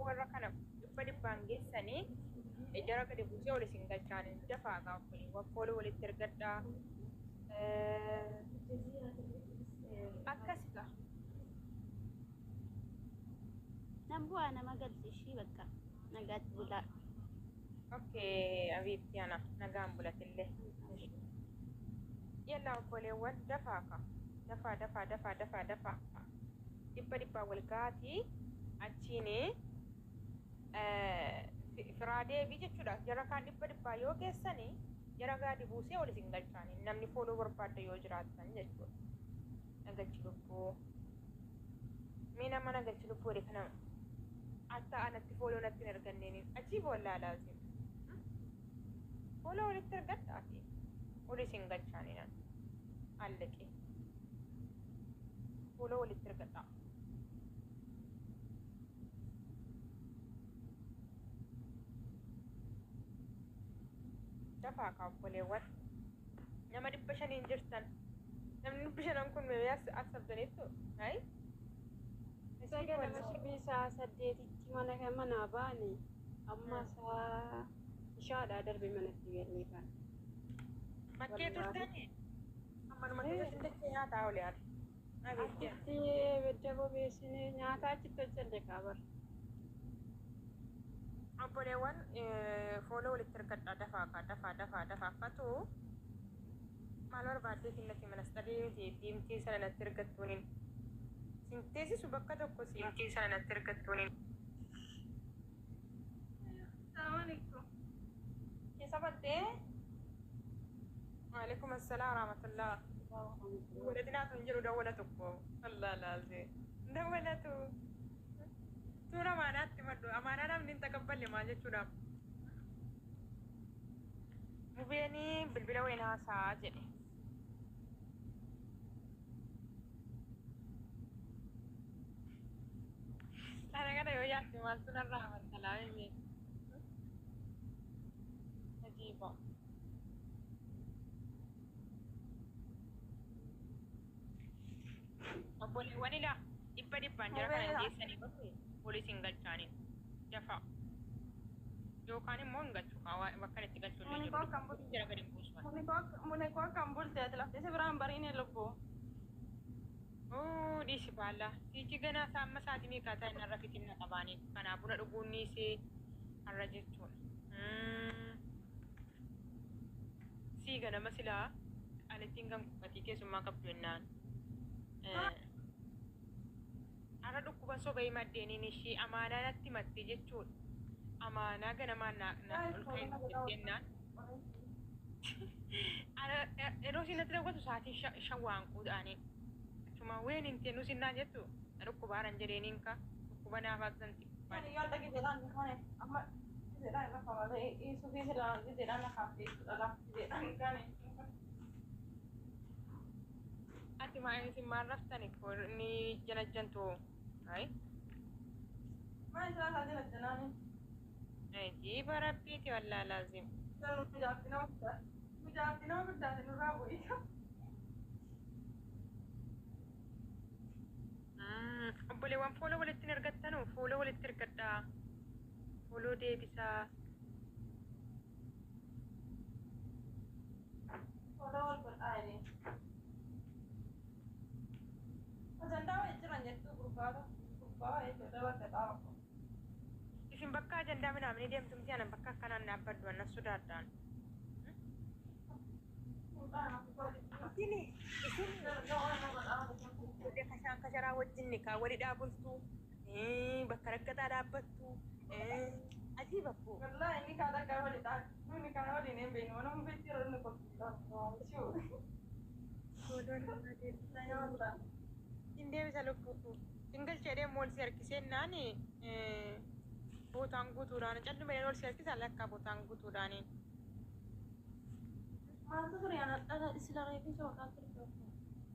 warra kana dhibba geessanii jara gadi buusee ol isin galchaanii dafaa gaafanii wappoolii walitti ergadhaa akkasika. Nambu'a nama galchishii bakka nagaatti bulaa. Okay, abiitti ana nagaan bulatillee. Yalla wappooliiwwan dafaa ka dafaa. Dhibba wal gaatii achiini firaadee fi jechuudha jara kaan dhibba yoo geessanii jara gadi buusee ol isin galchaanii namni fooloo barbaadda yoo jiraatan jechuudha. Nagalchi lubbuu mee nama nagalchi lubbuu wali kana akka anatti fooloo natti hin arganneeni achii boollaa laazim fooloo walitti argadhaa fi ol isin galchaanii nan allaqee fooloo walitti argadhaa. Dafaa kaabboleewwan nama 500 jirtan namni 500 kun mee asabdaniittu hay Sagada mashibii saa 8tti mana baane amma saa ishaadhaa darbe manatti galee kan. Makkee turtanii amma nama keessatti nyaataa olee ati. Achitti bedda bobeessinee nyaataa achitti hojjenne qaba. Obboleewwan fooloo walitti argadhaa dafaa akkatu maal barbaadde finnati manastadee diimtii sana natti argattuuniin sinteesisu bakka tokko diimtii sana natti argattuuniin. Assalamualaikum. Keessa battee? Waalaikum assalaam warahmatullah. Walatinaa tun jiru dawwala tokko. Allah laaltee. Dawwalatu. Tura amaanaatti maddu amaanaadhaaf ni taqabballe maal jechuudha. Mubeenii bilbila wayii haasaa jedhe. Kana kana yoo yaadde maaltu narraa amantalaa himee. Ajiiba. Obboleewwan ilaa dhibbaan jara kana geessanii bakkee poolisiin galchaaniin dafaa. Yookaan immoo hin galchu bakka itti galchuun illee jiru jara gadi hin buusuman. Muni koo kan bultee ati laftee si biraan bariinee lubbuu. Dhiisi baallaa. Sichi ganaa saamma isaatii meeqaa ta'e narra fitinna qabaanii. Kanaaf buna dhuguun niisee har'a jechuudha. Sii ganama silaa alattiin kan gatii keessummaa qabdu jennaan. Har'a dhukkuba sobee maddeeniin ishee amaanaa natti mattee jechuudha. Amaanaa ganamaan na olka'in jennaan. Yeroo isin natti daawwatu sa'aatii 5 waan quudhaanii. Cuma ween inte nusinna jettu dhukkuba ran jedheenin ka dhukkuba naafaa santi. Ani yoo dhagi jedhaan kone amma jedhaan lafa malee isu fi jedhaan lafa fi lafa jedhaan kane. Ati maa isin maal raftani ko ni janajjantu hay. Maa isa la janajjanaani. Jiba rabbiiti wallaa laazim. Sanu mijaafina guddaati nurraa bu'ii. Obboleewwan fooloo walitti argattanu fooloo walitti argadhaa. Fooloo deebisaa. Fooloo wal godhaani. Ajandaa wayii jiran jettuu gurbaa jechuudha bakka xaafatu. Isin bakka ajandaa midhaanii deemtumti anan bakka akkanaan dhaabbaddu annas sodaadhaan. Isin kasharaa wajjin nikaa wali dhaabultu bakka rakkataa dhaabbattu ajiiba koo. Wallahi inni kaa takka wali dhaabbattu inni kaa waliin hin beeknu mana mufeetti yeroo inni qophiidha. Hin deebisa lubbuutu. Singalchee deemu ol si harkisennaan bootaan guutuudhaan callume ol si harkisan lakkaa bootaan guutuudhaaniin. Maaltu ture ana sila reefi sookaa ture.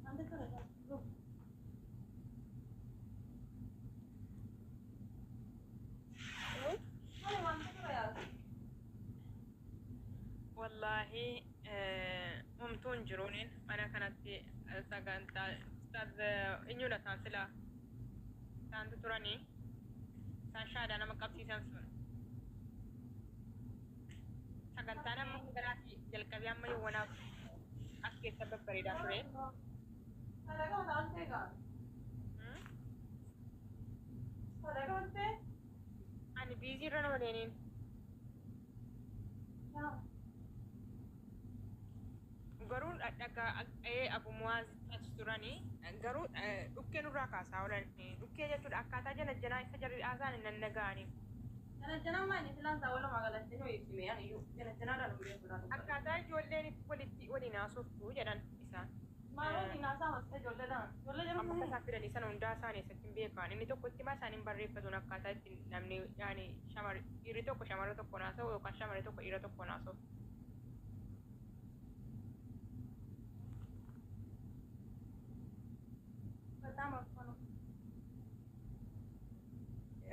Maaltu ture lubbu. Wallahi mumtuun jiruuniin mana kanatti sagantaa ustaad eenyudha isaan sila isaantu turanii isaan shaadaa nama qabsiisan sun sagantaan amma garaati jalqabee amma yoowwanaaf as keessa babbareedaa ture. Ani biizii irra nama deeniin garuu dhaqaa abumuwaaz as turanii garuu dhukkee nurraa kaasaa oolan dhukkee jechuudha akkaataa jala jalaa isa jarri haasaan hin naga'anii akkaataa ijoolleen walitti waliin haasoftuu jedhan isaan. Amma isaa fidanii sana hundaa isaanii eessatti hin beekan inni tokko itti maa isaaniin barreeffatuun akkaataa itti namni yaani dhiirri tokko shamara tokko naasa'u yookaan shamarri tokko dhiira tokko naasa'u.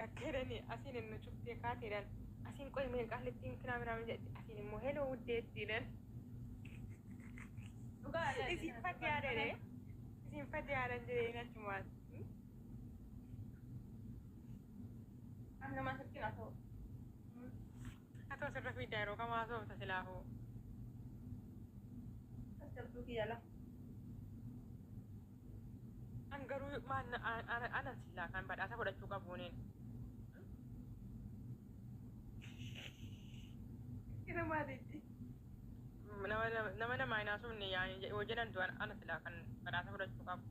Akkedani asiin inni cuftee kaateedhaan asiin qoy meen qaallettiin kinaamiraam jedhe asiin immoo heloo wuddeettiidhaan. Isin fati yaadare isin fati yaadan jedhee nachumaat. Nama sirkin haa ta'u. Haa ta'u sirra fiiddaa yeroo kamaa soofta silaafuu. Asirtuu kiyyala. An garuu anan silaa kan badhaasa fudhachuu qabuuniin. Kira maaliiti? Nama namaa hin haasofne yoo jedhan du'an ana silaa kan badhaasa fudhachuu qabu.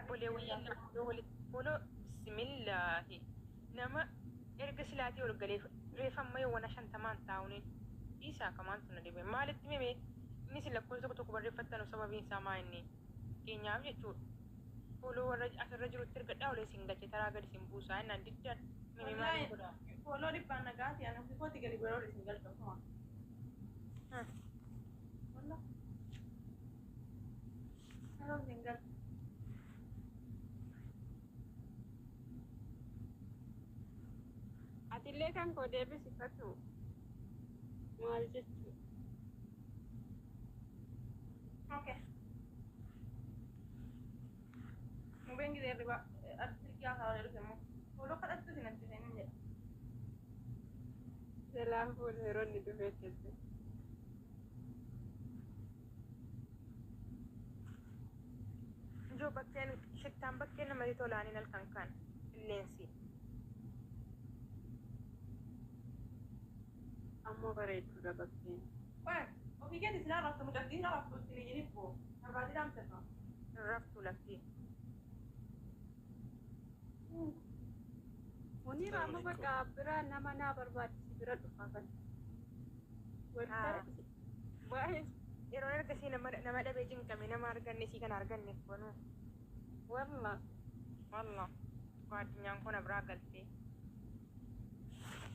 Boleewwan boloo bismillaahi nama erga silaatii ol galee reeffamma yoowwan 50 taa'uuniin isaa kamaan tuna dhibee maalitti mimee inni si lakkoofsa tokko barreeffattanu sababiin isaa maa inni keenyaaf jechuudha. Boloo warra asirra jirutti erga dhaawulee siin galchee taraa gadi siin buusaa innaan diddan mimee maaliin godhaa. Boloo dhibbaan nagaati ani ofiifooti gadi biroo isin galchuma. Walla. Hello single. Atillee kan koo deebisifatu maal jechuudha. Okay. Mungkin kita riba artikel yang awal itu semua. Kalau kan itu sih nanti saya ini. Selam pun heron itu betul. Jo bakkeen shittaan bakkeen namatti tolaanin halkan kan illeensi. Amma bareeduudha bakkeen. Wah, ofii keeti silaa raftu mudhatii silaa raftu itti ni jibbu. Barbaadii dhaamsata. Raftuu laftii. Muni rama bakka bira nama naa barbaachisi bira dhufa kan. Baay'ee yeroo ergasii nama dhabee jinqame nama arganne sii kan arganne kunu. Walla addunyaan kun biraa galtee.